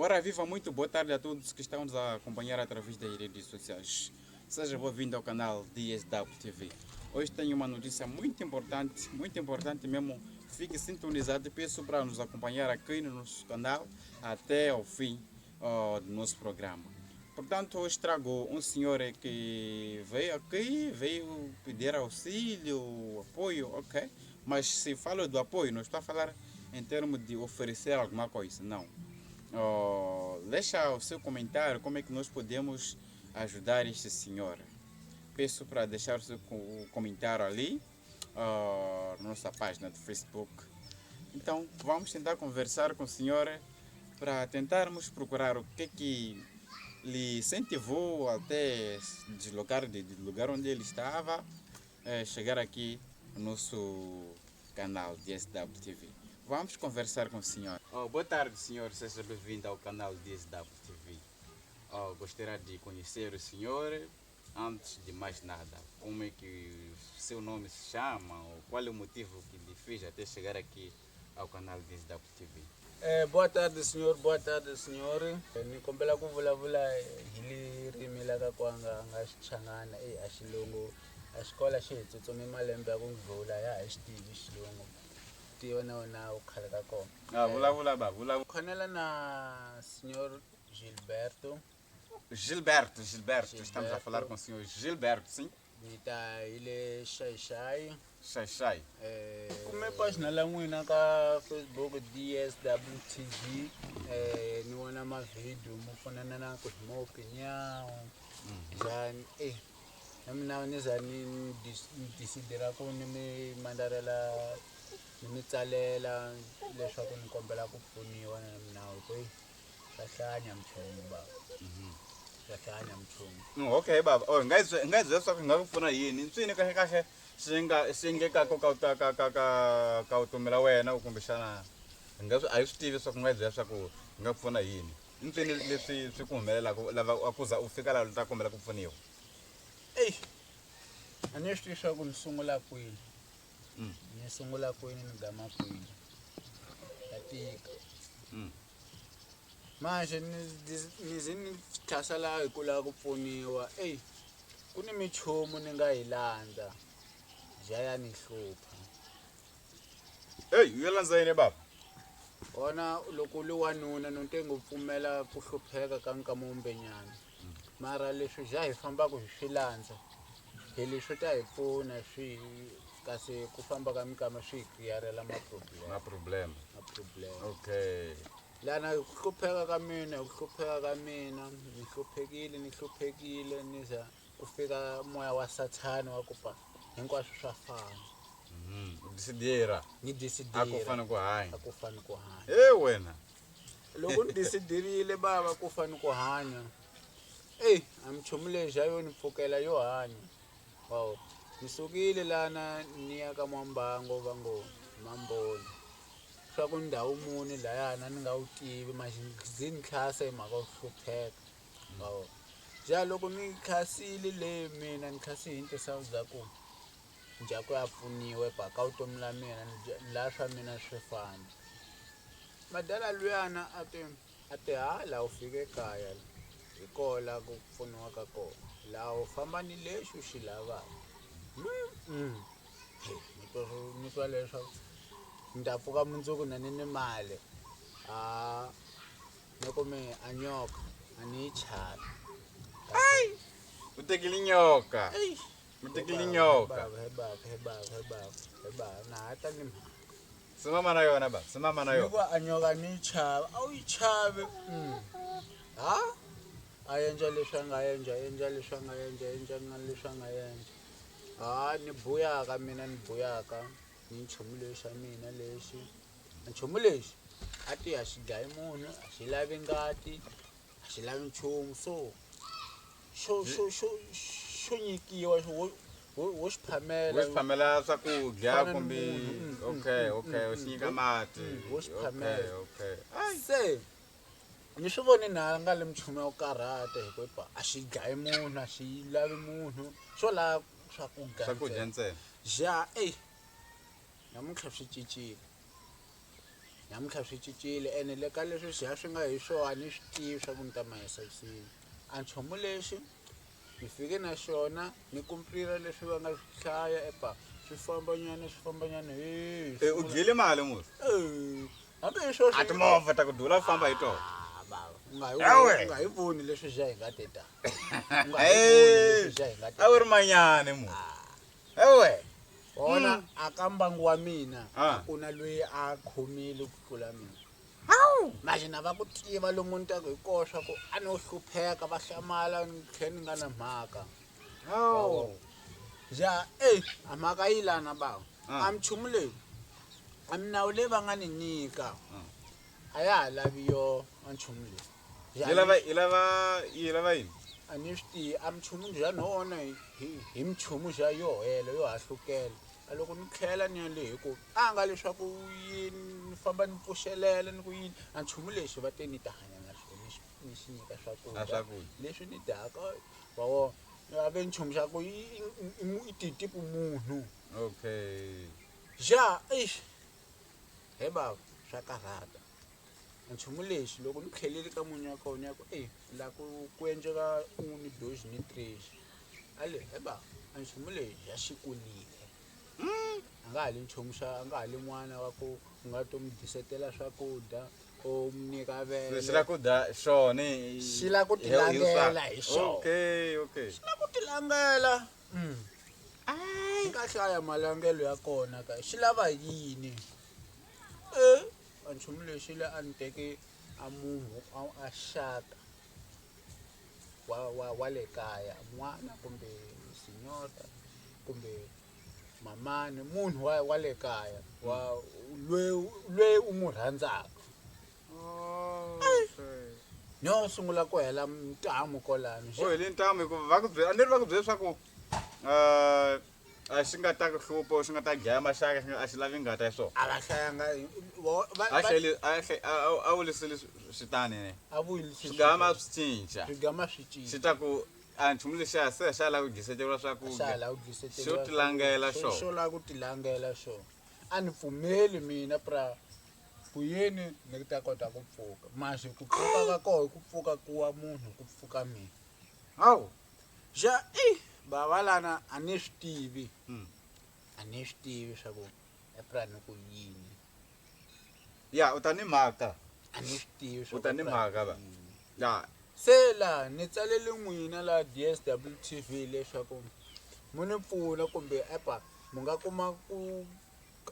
Ora, viva, muito boa tarde a todos que estão nos a acompanhar através das redes sociais. Seja bem-vindo ao canal DSW TV. Hoje tenho uma notícia muito importante mesmo. Fique sintonizado e peço para nos acompanhar aqui no nosso canal até ao fim do nosso programa. Portanto, hoje trago um senhor que veio aqui, veio pedir auxílio, apoio, ok? Mas se falo do apoio, não estou a falar em termos de oferecer alguma coisa, não. Deixa o seu comentário como é que nós podemos ajudar este senhor. Peço para deixar o seu comentário ali na nossa página do Facebook. Então vamos tentar conversar com o senhor para tentarmos procurar o que lhe incentivou até deslocar do lugar onde ele estava, chegar aqui no nosso canal DSW TV. Vamos conversar com o senhor. Boa tarde, senhor. Seja bem-vindo ao canal DSW TV. Gostaria de conhecer o senhor. Antes de mais nada, como é que o seu nome se chama? Ou qual é o motivo que lhe fez até chegar aqui ao canal DSW TV? Boa tarde, senhor. Boa tarde, senhor. Nikombela kuvulavula hili rimi la ka kwanga nga Xichangana a Xilungu. A xikola xi hi tsutsumi malembe ya ku ndlula ya ha xi tivi Xilungu. Tiva na wena u khale ka kona. Vulavula. Khonela na senhor Gilberto. Gilberto. Estamos a falar com o senhor Gilberto, sim? Nita ile Xai. Xai. Kume página la n'wina ka Facebook DSWTV. Ni vona mavideo mo pfunana na ku hi maopinion njhani na mina ni za ni disidera ku ni mi mandarela ni mi tsalela leswaku ni kombela ku pfuniwa na mina ku swa hlanya mchumu baba swa hlanya mchumu. Okay baba. Ngayizwe leswaku ngakupfuna yini? Nswini kahle swi ngekaka ka vutomi ra wena u kumbexana a hi swi tivi leswaku nga byela leswaku nga pfuna yini. Nswini leswi swi ku humelelaka lava ku za u fika laha u ta kombela ku pfuniwa? A ni swi tivi swa ku ni sungula kwini. Ni sungula kwini ni gama kwini. Ya tika. Manje ni ze ni thasa laha hi ku lava ku pfuniwa. Ku ni minchumu ni nga yi landza. Ya ni hlupha. U ya landza yini baba? Wona loko u ri wanuna no ntengo pfumela ku hlupheka ka nkamombenyana. Mara leswi ja hi fambaka hi swi landza. Hi leswi ta hi pfuna swi kasi ku famba ka mikama swi hi kriyarela Problem. Okay. Lana ku hlupheka ka mina ni hluphekile ni za ku fika moya wa sathana wa ku pa hinkwaswo swa fana. Disidera. Ni disidera. A ku fana ku hanya. Wena. Loko ni disidirile baba ku fana ku hanya. A minchumu leyi yo ni pfukela yo hanya. Wow. Ni sukile lana ni ya ka Mwambango va ngo Mamboni. Swa ku ndhawu muni layana ni nga wu tivi manje ni tlhasa hi mhaka hlupheka. Wow. Ja loko ni khasile le mina ni khasi hi ntisawu za ku njhaku ya pfuniwe baka vutomi la mina la swa mina swi famba. Madala luyana a ti hala u fike kaya hi kola ku pfuniwa ka kona. Laha u famba ni lexi u xi lavaka. Ni twa leswaku ni ta pfuka mundzuku na ni mali. Ni kume a nyoka a ni yi chavi. U tekile nyoka. He baba na hata ni Simama na yona baba. Nikuva a nyoka ni yi chava. A wu yi chavi. A endla leswi a nga endla leswi a nga endla. Ni buyaka mina ni nchumu lexi xa mina lexi. Nchumu lexi a ti a xi dlayi munhu, a xi lavi ngati, a xi lavi nchumu so xo nyikiwa wo xi phamela. Wo xi phamela swakudya kumbe okay u xi nyika mati. Wo xi phamela. Okay. Se ni swi voni na nga le minchumu ya ku karhata hikuva a xi dlayi munhu, a xi lavi munhu, swo lava Swakudya ntsena. Ja namuntlha swi cincile. namuntlha swi cincile ene le ka leswi swi nga hi swona ni swi tivi swa ku ni ta ma yisa sini a nchumu lexi ni fike na xona ni kumplira leswi va nga swi hlaya epa swi fambanyana u dyile mali musi hambi hi swona a timovha ta ku dula famba hi tona nga hi voni leswi swi hi nga teta a wu ri manyane musi ewe wona a ka mbangu wa mina a ku na loyi a khomile ku tlula mina manje va ku tiva lomu ni ta ku hi koxa ku a no hlupheka va hlamala ni tlhela ni nga na mhaka ja a mhaka yi lana bava a minchumu leyi a minawu leyi va nga ni nyika a ya ha lavi yo a nchumu leyi yi lava yini a ni swi tivi a minchumu bya nona hi minchumu bya yo hela yo hahlukela a loko ni tlhela ni ya le hi ku a nga leswaku yini ni famba ni pfuxelela ni ku yini a nchumu lexi va te ni ta hanya na xona ni xi nyika swakudya leswi ni dyaka wawo a ve nchumu xa ku i titipu munhu ja he bava swa karhata nchumu lexi loko ni tlhelele ka munhu wa kona ya ku la ku endleka uni doji ni treshi ale he bava a nchumu lexi ya xikulile a nga ha li nchumu a nga ha li n'wana wa ku nga to mi disetela swakudya o mi nyika vele swi la ku dya xona xi la ku tilangela hi xona xi la ku tilangela ka hlaya malangelo ya kona ka xi lava yini a nchumu lexi le a ni teke a munhu a xata wa le kaya n'wana kumbe sinyota kumbe mamani munhu wa le kaya loyi u n'wi rhandzaka no sungula ku hela ntamu kolani hele ntamu hikuva a ni ri va ku byela leswaku a xi nga ta hlupha xi nga ta dlaya maxaka a xi lavi ngata ya swona a va hlayanga a vulisile switani a vulisile swigama swi cinca swi ta ku a nchumu lexiya se xa lava ku dyiseriwa swakudya xo tilangela xo lava ku tilangela xona a ni pfumeli mina ku yini ni ta kota ku pfuka masi ku pfuka ka koho ku pfuka ku wa munhu ku pfuka mina ja bava lana a ni swi tivi swa ku ni ku yini ya u ta ni mhaka a ni swi tivi u ta ni mhaka va ya se la ni tsalele n'wina la DSW TV leswaku mu ni pfuna kumbe mu nga kuma ku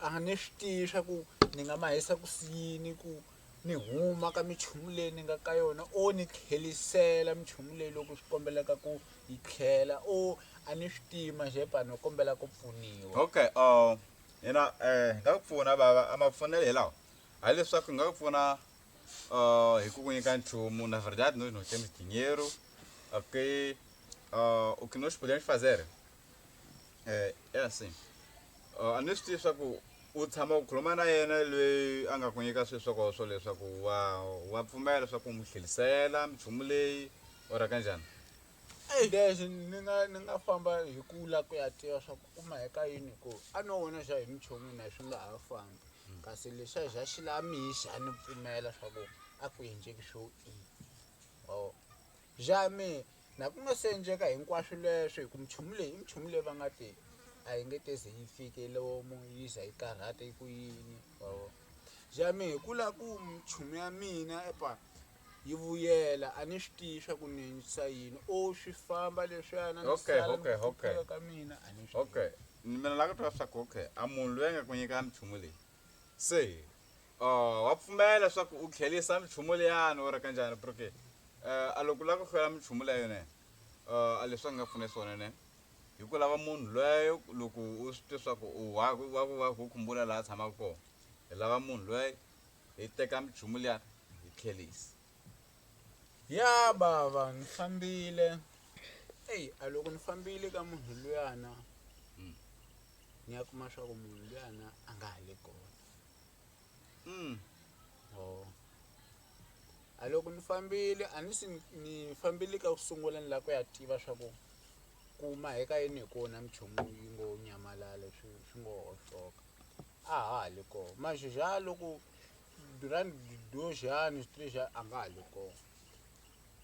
a ni swi tivi swa ku ni nga ma hisa ku siyini ku ni huma ka minchumu leyi ni nga ka yona o ni tlhelisela minchumu leyi loko swi kombelaka ku yi tlhela o a ni swi tivi majepa no kombela ku pfuniwa hina nga ku pfuna bava a mapfunele hilawa a leswaku nga ku pfuna hi ku nyika nchumu na verdade nós temos dinheiro ok o que nós podemos fazer é assim a nós temos leswaku u tshama u khuluma na yena loyi a nga ku nyika swilo swo leswaku wa pfumela leswaku n'wi tlhelisela minchumu leyi ora kanjhani leswi ni nga famba hi ku la ku ya tiva swa ku kuma eka yini ku a no vona xa hi minchumu na swi nga ha famba kasi lexa xa xi la mixa a ni pfumela swa ku a ku endleki swo ja me na ku nga se endleka hinkwaswo leswo hi ku minchumu leyi va nga te a yi nge te ze yi fike lomu yi za yi karhata yi ku yini ja me hi ku la ku minchumu ya mina yi vuyela a ni swi tivi swa ku ni endlisa yini o swi famba leswiyana ka mina a ni swi mina la ku twa swa ku a munhu loyi a nga ku nyika minchumu leyi se wa pfumela swa ku u tlhelisa minchumu leyani ora kanjhani porque a loko u lava ku hlwela minchumu leyo ne a leswi a nga pfune swona ne hi ku lava munhu loyo loko u swi twi swa ku wa ku khumbula laha tshamaka kona hi lava munhu loyi hi teka minchumu liyani hi tlhelisa ya bava ni fambile a loko ni fambile ka munhu luyana ni ya kuma swa ku munhu luyana a nga ha le kona a loko ni fambile a ni fambile ka ku sungula ni la ku ya tiva swa ku kuma eka yini hi kona minchumu yi ngo nyamalala swi ngo hoxoka a ha le kona maxija loko durante 2 anos, 3 anos, a nga ha ri kona.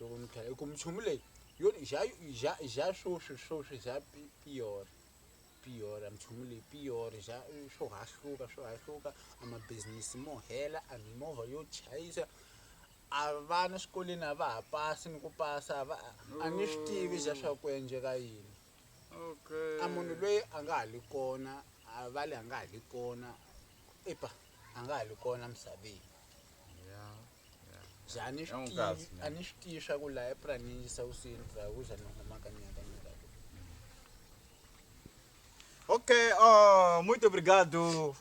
Loko mi tlhela ku minchumu leyi já xoxo já piora minchumu leyi piora já swo hahluka a mabhizinisi mo hela, a mimovha yo chayisa, a vana xikolweni a va ha pasi ni ku pasa a ni swi tivi za swa ku endleka yini. A munhu loyi a nga ha li kona, a vale a nga ha li kona, a nga ha li kona misaveni. A ni swi tivi swa ku laha epurani South-Central Gaza ni huma ka nyaka. Ok, muito obrigado.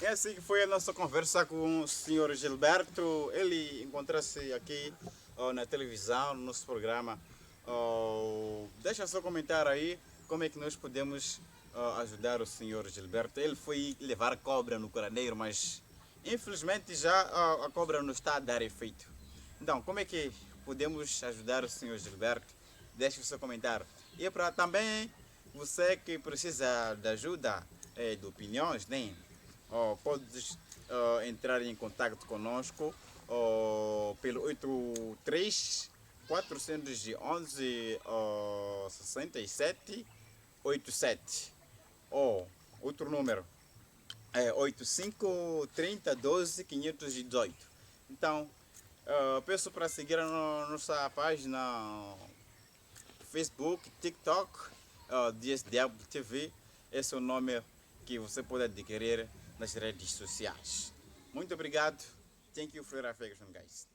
É assim que foi a nossa conversa com o senhor Gilberto. Ele encontra-se aqui na televisão, no nosso programa. Deixa seu comentário aí, como é que nós podemos ajudar o senhor Gilberto. Ele foi levar cobra no curaneiro, mas infelizmente já a cobra não está a dar efeito. Então, como é que podemos ajudar o senhor Gilberto? Deixe o seu comentário. E para também você que precisa de ajuda, de opiniões, né? Pode entrar em contato conosco pelo 83 411 67 87 ou outro número é 85 30 12 518. Então, peço para seguir a nossa página Facebook, TikTok, DSW TV. Esse é o nome que você pode adquirir nas redes sociais. Muito obrigado. Thank you for your affection, guys.